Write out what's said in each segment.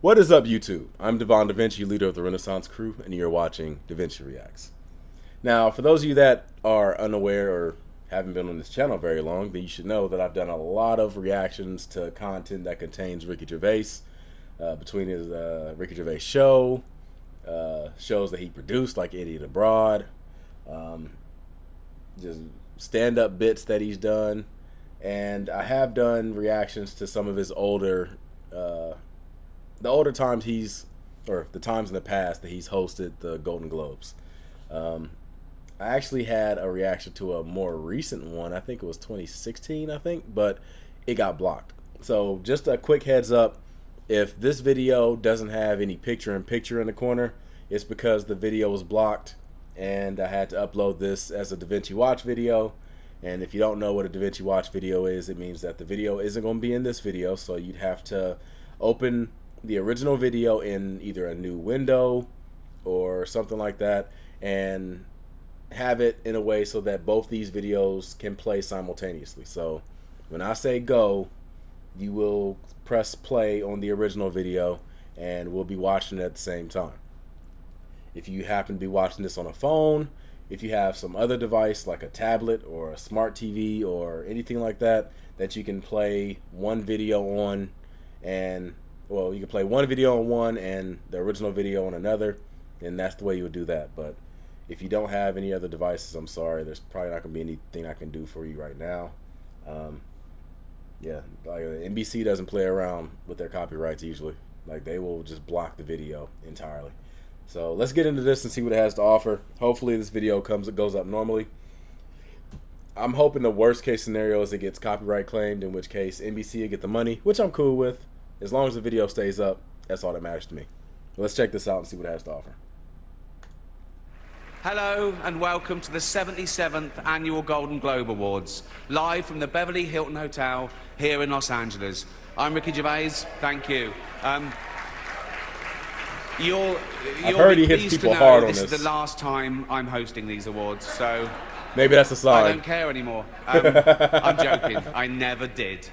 What is up, YouTube? I'm Devon DaVinci, leader of the Renaissance crew, and you're watching DaVinci Reacts. Now, for those of you that are unaware or haven't been on this channel very long, then you should know that I've done a lot of reactions to content that contains Ricky Gervais, between his Ricky Gervais show, shows that he produced like Idiot Abroad, just stand-up bits that he's done, and I have done reactions to some of his older the older times the times in the past that he's hosted the Golden Globes. I actually had a reaction to a more recent one. I think it was 2016, but it got blocked. So just a quick heads up, if this video doesn't have any picture-in-picture in the corner, it's because the video was blocked and I had to upload this as a DaVinci Watch video. And if you don't know what a DaVinci Watch video is, it means that the video isn't going to be in this video, so you'd have to open the original video in either a new window or something like that and have it in a way so that both these videos can play simultaneously. So when I say go, you will press play on the original video and we'll be watching it at the same time. If you happen to be watching this on a phone, if you have some other device like a tablet or a smart TV or anything like that, that you can play one video on, and well, you can play one video on one and the original video on another, then that's the way you would do that. But if you don't have any other devices, I'm sorry, there's probably not going to be anything I can do for you right now. Yeah, like NBC doesn't play around with their copyrights usually. Like, they will just block the video entirely. So let's get into this and see what it has to offer. Hopefully this video goes up normally. I'm hoping the worst case scenario is it gets copyright claimed, in which case NBC will get the money, which I'm cool with. As long as the video stays up, that's all that matters to me. Let's check this out and see what it has to offer. Hello and welcome to the 77th Annual Golden Globe Awards, live from the Beverly Hilton Hotel here in Los Angeles. I'm Ricky Gervais, thank you. I've heard he hits people hard on this. This is the last time I'm hosting these awards, so maybe that's a sign. I don't care anymore. I'm joking, I never did.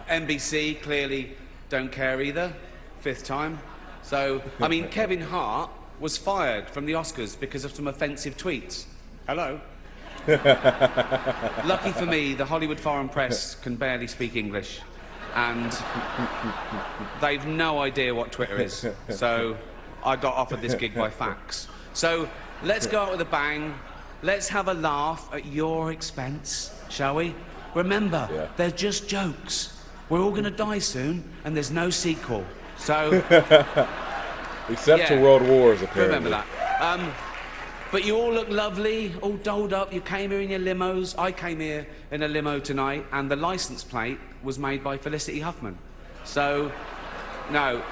NBC clearly don't care either, fifth time. So, I mean, Kevin Hart was fired from the Oscars because of some offensive tweets. Hello? Lucky for me, the Hollywood foreign press can barely speak English, and they've no idea what Twitter is. So I got offered this gig by fax. So let's go out with a bang. Let's have a laugh at your expense, shall we? Remember, they're just jokes. We're all going to die soon, and there's no sequel. So... Except for World Wars, apparently. Remember that. But you all look lovely, all dolled up. You came here in your limos. I came here in a limo tonight, and the license plate was made by Felicity Huffman. So, no.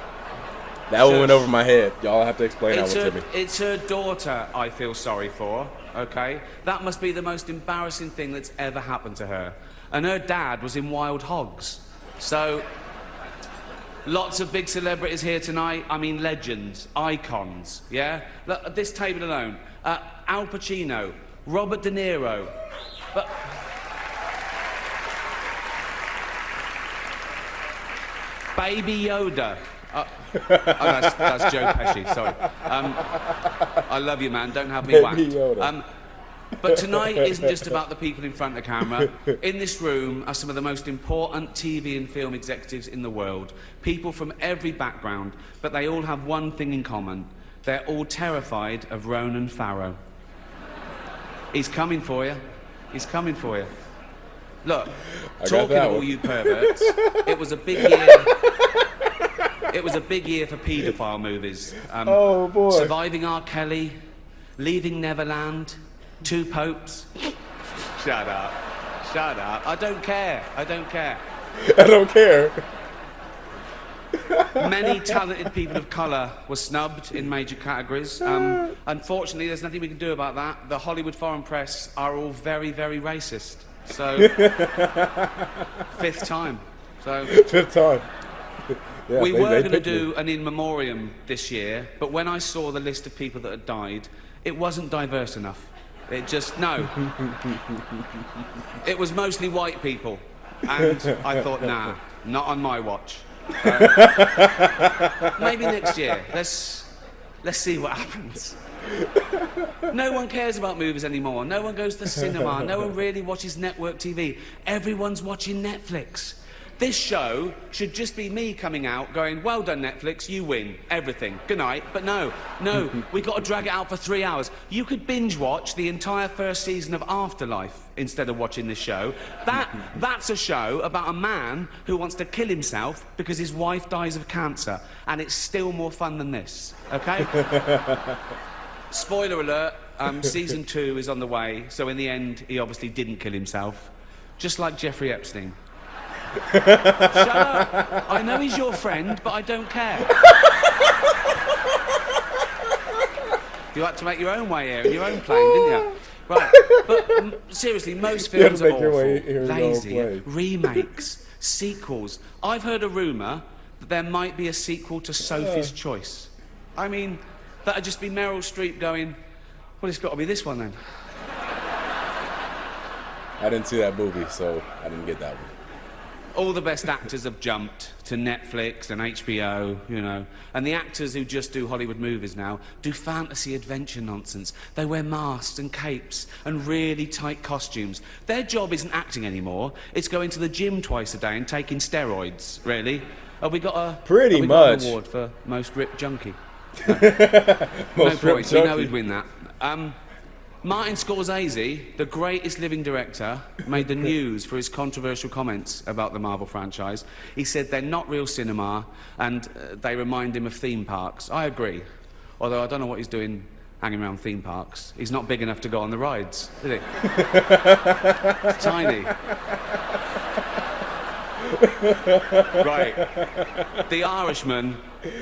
That one went over my head. Y'all have to explain that one to me. It's her daughter I feel sorry for, okay? That must be the most embarrassing thing that's ever happened to her. And her dad was in Wild Hogs. So... lots of big celebrities here tonight. I mean, legends, icons, yeah? Look, at this table alone, Al Pacino, Robert De Niro, but... Baby Yoda. Oh, that's Joe Pesci, sorry. I love you, man, don't have me whacked. Yoda. But tonight isn't just about the people in front of the camera. In this room are some of the most important TV and film executives in the world. People from every background, but they all have one thing in common. They're all terrified of Ronan Farrow. He's coming for you. He's coming for you. Look, talking of all you perverts, it was a big year. It was a big year for paedophile movies. Oh, boy. Surviving R. Kelly, Leaving Neverland, Two Popes. Shut up. Shut up. I don't care. I don't care. I don't care. Many talented people of colour were snubbed in major categories. Unfortunately, there's nothing we can do about that. The Hollywood foreign press are all very, very racist. So, fifth time. So, fifth time. Yeah, we were going to do an in memoriam this year, but when I saw the list of people that had died, it wasn't diverse enough. It just, no. It was mostly white people. And I thought, nah, not on my watch. Maybe next year. Let's see what happens. No one cares about movies anymore. No one goes to the cinema. No one really watches network TV. Everyone's watching Netflix. This show should just be me coming out going, well done, Netflix, you win everything. Good night. But no, we got to drag it out for 3 hours. You could binge watch the entire first season of Afterlife instead of watching this show. That's a show about a man who wants to kill himself because his wife dies of cancer. And it's still more fun than this, okay? Spoiler alert, season 2 is on the way. So in the end, he obviously didn't kill himself. Just like Jeffrey Epstein. Shut up. I know he's your friend, but I don't care. You had to make your own way here in your own plane, didn't you? Right, but seriously, most films are awful, lazy, remakes, sequels. I've heard a rumour that there might be a sequel to Sophie's Choice. I mean, that'd just be Meryl Streep going, well, it's got to be this one then. I didn't see that movie, so I didn't get that one. All the best actors have jumped to Netflix and HBO, you know. And the actors who just do Hollywood movies now do fantasy adventure nonsense. They wear masks and capes and really tight costumes. Their job isn't acting anymore. It's going to the gym twice a day and taking steroids, really. Have we got an award for most ripped junkie? No, Most no ripped point. We know junkie. he'd win that. Martin Scorsese, the greatest living director, made the news for his controversial comments about the Marvel franchise. He said they're not real cinema and they remind him of theme parks. I agree, although I don't know what he's doing hanging around theme parks. He's not big enough to go on the rides, is he? It's tiny. Right. The Irishman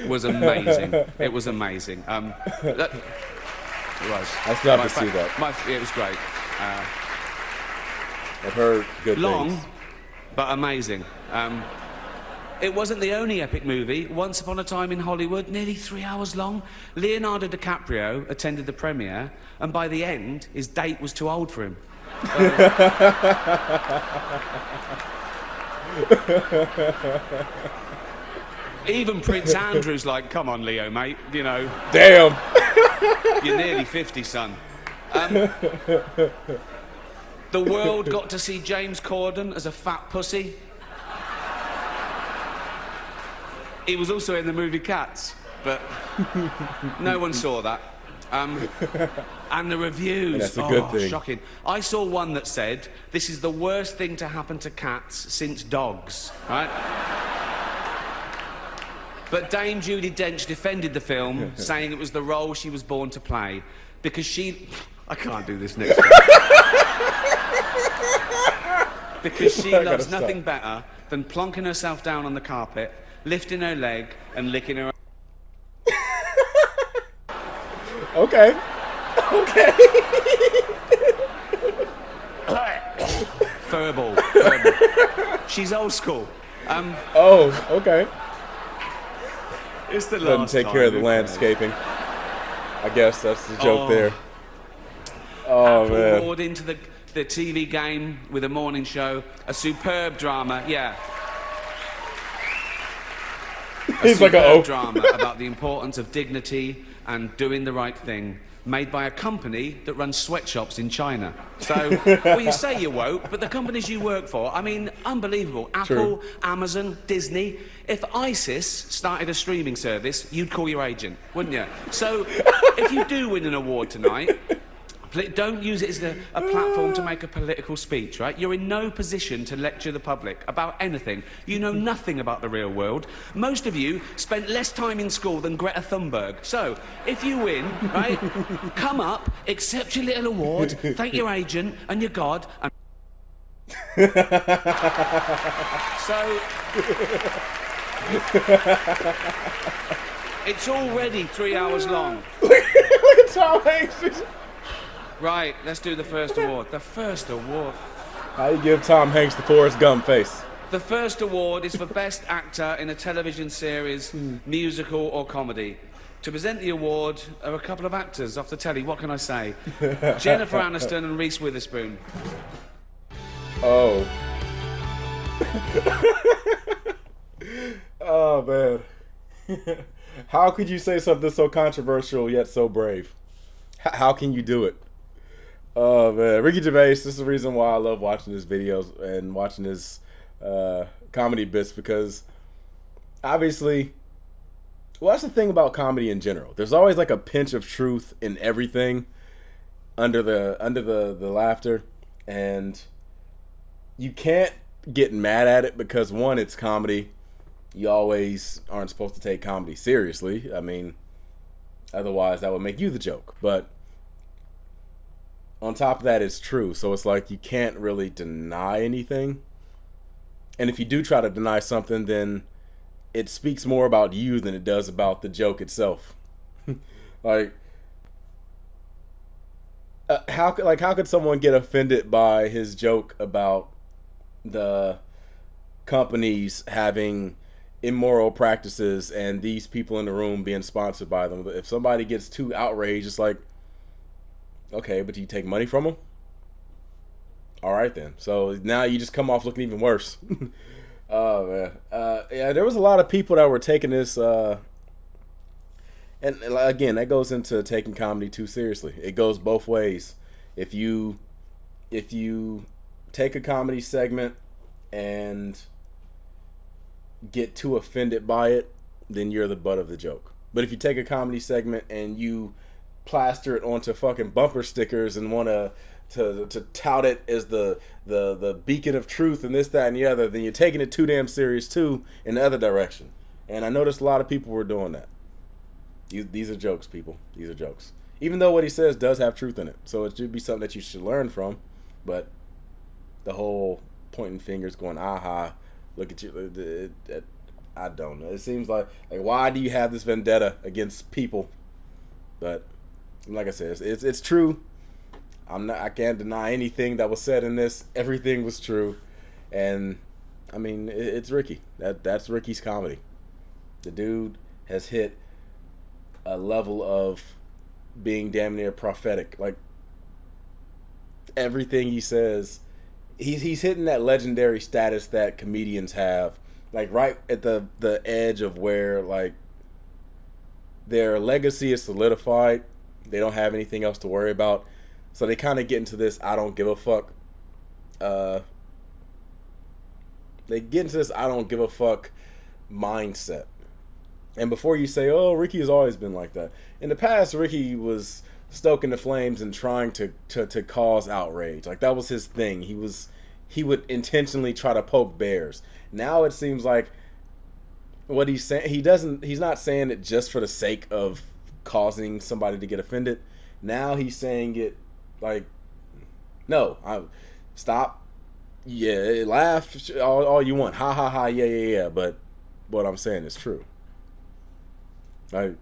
was amazing. It was amazing. It was. I still have to see that. It was great. I've heard good Long, things. but amazing. It wasn't the only epic movie. Once Upon a Time in Hollywood, nearly 3 hours long. Leonardo DiCaprio attended the premiere, and by the end, his date was too old for him. Even Prince Andrew's like, come on, Leo, mate, you know. Damn! You're nearly 50, son. The world got to see James Corden as a fat pussy. He was also in the movie Cats, but no one saw that. And the reviews, That's a good thing. Shocking. I saw one that said, this is the worst thing to happen to cats since dogs, right? But Dame Judi Dench defended the film, saying it was the role she was born to play, because she... I can't do this next time. Because she loves nothing better than plonking herself down on the carpet, lifting her leg, and licking her... Okay. Okay. Furball. She's old school. Oh, okay. It's the Doesn't last take time care of the we've landscaping. I guess that's the joke Oh. there. Oh, Apple man. roared into the TV game with a morning show, a superb drama, yeah. He's like superb a drama about the importance of dignity and doing the right thing, made by a company that runs sweatshops in China. So, well, you say you're woke, but the companies you work for, I mean, unbelievable. Apple, Amazon, Disney. If ISIS started a streaming service, you'd call your agent, wouldn't you? So, if you do win an award tonight, don't use it as a platform to make a political speech, right? You're in no position to lecture the public about anything. You know nothing about the real world. Most of you spent less time in school than Greta Thunberg. So, if you win, right, come up, accept your little award, thank your agent and your God, and... So... It's already 3 hours long. Look at Tom Hanks. Right, let's do the first award. The first award. How you give Tom Hanks the Forrest Gump face? The first award is for Best Actor in a Television Series, Musical or Comedy. To present the award are a couple of actors off the telly, what can I say? Jennifer Aniston and Reese Witherspoon. Oh. Oh man. How could you say something so controversial yet so brave? How can you do it? Oh man, Ricky Gervais. This is the reason why I love watching his videos and watching his comedy bits, because obviously, well, that's the thing about comedy in general. There's always like a pinch of truth in everything under the laughter, and you can't get mad at it because one, it's comedy. You always aren't supposed to take comedy seriously. I mean, otherwise that would make you the joke. But on top of that, it's true. So it's like you can't really deny anything. And if you do try to deny something, then it speaks more about you than it does about the joke itself. Like, how could someone get offended by his joke about the companies having immoral practices and these people in the room being sponsored by them? If somebody gets too outraged, it's like, okay, but do you take money from them? All right then. So now you just come off looking even worse. Oh man. Yeah, there was a lot of people that were taking this and again, that goes into taking comedy too seriously. It goes both ways. If you take a comedy segment and get too offended by it, then you're the butt of the joke. But if you take a comedy segment and you plaster it onto fucking bumper stickers and want to tout it as the beacon of truth and this, that, and the other, then you're taking it too damn serious too in the other direction. And I noticed a lot of people were doing that. These are jokes, people. These are jokes. Even though what he says does have truth in it. So it should be something that you should learn from. But the whole pointing fingers going, aha, look at you. I don't know. It seems like why do you have this vendetta against people? But like I said, it's true. I can't deny anything that was said in this. Everything was true. And I mean, it's Ricky. That's Ricky's comedy. The dude has hit a level of being damn near prophetic. Like, everything he says, he's hitting that legendary status that comedians have, like right at the edge of where like their legacy is solidified. They don't have anything else to worry about, so they kind of get into this I don't give a fuck mindset. And before you say, oh, Ricky has always been like that. In the past, Ricky was stoking the flames and trying to cause outrage. Like, that was his thing. He would intentionally try to poke bears. Now it seems like what he's saying, he's not saying it just for the sake of causing somebody to get offended. Now he's saying it like, no, stop. Yeah, laugh all you want. Ha ha ha, yeah. But what I'm saying is true. Like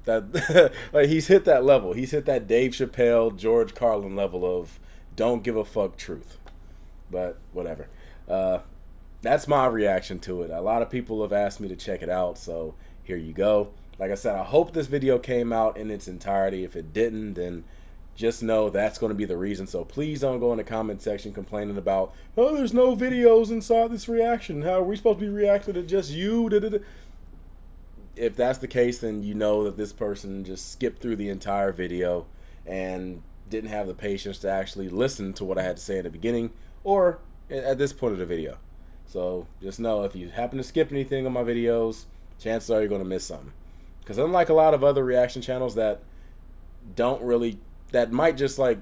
that, like he's hit that level. He's hit that Dave Chappelle, George Carlin level of don't give a fuck truth. But whatever. That's my reaction to it. A lot of people have asked me to check it out, so here you go. Like I said, I hope this video came out in its entirety. If it didn't, then just know that's going to be the reason. So please don't go in the comment section complaining about, oh, there's no videos inside this reaction. How are we supposed to be reacting to just you? If that's the case, then you know that this person just skipped through the entire video and didn't have the patience to actually listen to what I had to say in the beginning or at this point of the video. So just know if you happen to skip anything on my videos, chances are you're going to miss something. Because unlike a lot of other reaction channels that might just like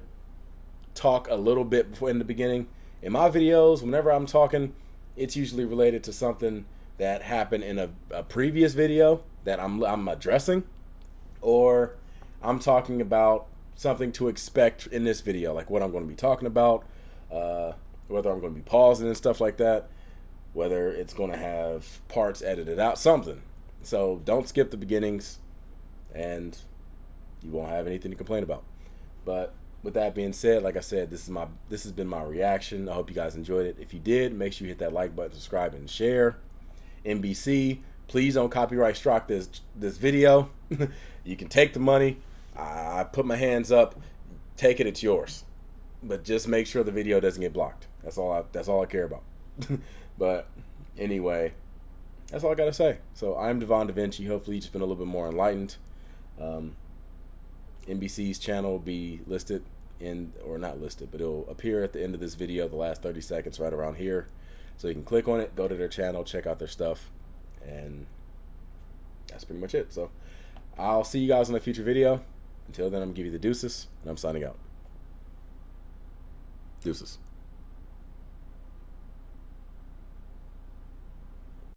talk a little bit before in the beginning, in my videos, whenever I'm talking, it's usually related to something that happened in a previous video that I'm addressing, or I'm talking about something to expect in this video, like what I'm going to be talking about, whether I'm going to be pausing and stuff like that, whether it's going to have parts edited out, something. So don't skip the beginnings, and you won't have anything to complain about. But with that being said, like I said, this has been my reaction. I hope you guys enjoyed it. If you did, make sure you hit that like button, subscribe, and share. NBC, please don't copyright strike this video. You can take the money. I put my hands up. Take it, it's yours. But just make sure the video doesn't get blocked. That's all I care about. But anyway, that's all I gotta say. So I'm Devon DaVinci. Hopefully you've just been a little bit more enlightened. NBC's channel will be listed or not listed, but it'll appear at the end of this video, the last 30 seconds right around here. So you can click on it, go to their channel, check out their stuff, and that's pretty much it. So I'll see you guys in a future video. Until then, I'm gonna give you the deuces, and I'm signing out. Deuces.